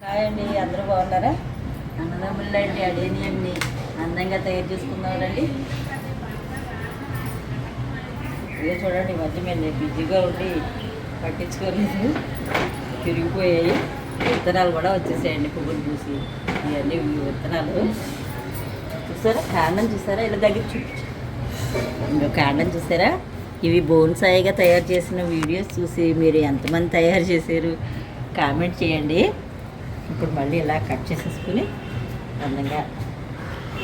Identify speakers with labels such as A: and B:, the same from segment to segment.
A: Hi అండి, అందరూ బాగున్నారా? అన్నదమ్ములండి అడేనియన్ని అందంగా తయారు చేసుకున్నారండి. ఇదే చూడండి, మధ్య మేము బిజీగా ఉండి పట్టించుకోలేదు, తిరిగిపోయాయి. విత్తనాలు కూడా వచ్చేసాయండి, పువ్వులు పూసి. ఇవన్నీ విత్తనాలు చూసారా, కాండం చూసారా, ఇలా దగ్గర చూపించు. ఇంకో కాండం చూసారా. ఇవి బోన్సాయిగా తయారు చేసిన వీడియోస్ చూసి మీరు ఎంతమంది తయారు చేశారు కామెంట్ చేయండి. ఇప్పుడు మళ్ళీ ఇలా కట్ చేసేసుకుని అందంగా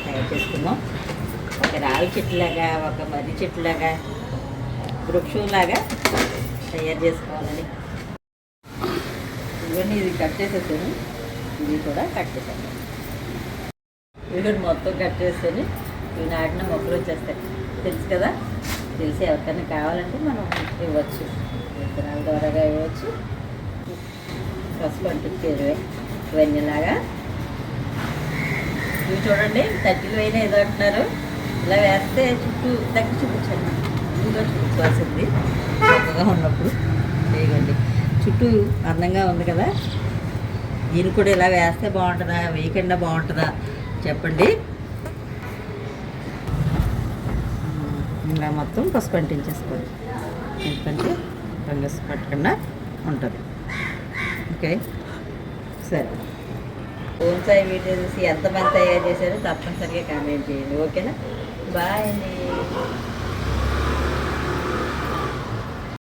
A: తయారు చేసుకుందాం. ఒక రావి చెట్టులాగా, ఒక మర్రి చెట్టులాగా, వృక్షంలాగా తయారు చేసుకోవాలని. ఇవన్నీ ఇది కట్ చేసేసాను, ఇది కూడా కట్ చేశాను. ఇవి మొత్తం కట్ చేస్తాను. ఇవి నాటిన మొక్కలు వచ్చేస్తాయి, తెలుసు కదా. తెలిసి ఎవరికైనా కావాలంటే మనం ఇవ్వచ్చు, విత్తనాల ద్వారాగా ఇవ్వచ్చు. పసుపు అంటుంది ఇవన్నీలాగా. ఇవి చూడండి, 30 అయినా ఏదో అంటున్నారు. ఇలా వేస్తే చుట్టూ దగ్గర చూపించండి, ఇంకా చూపించవలసింది చక్కగా ఉన్నప్పుడు. వేయండి, చుట్టూ అందంగా ఉంది కదా. దీన్ని కూడా ఇలా వేస్తే బాగుంటుందా, వేయకుండా బాగుంటుందా చెప్పండి. ఇలా మొత్తం పసుపు అంటించేసుకోండి, ఎందుకంటే ఫంగస్ పట్టకుండా ఉంటుంది. ఓకే, సరే. బోన్సాయి వీడియో చూసి ఎంతమంది తయారు చేశారో తప్పనిసరిగా కామెంట్ చేయండి. ఓకేనా, బాయ్ అండి.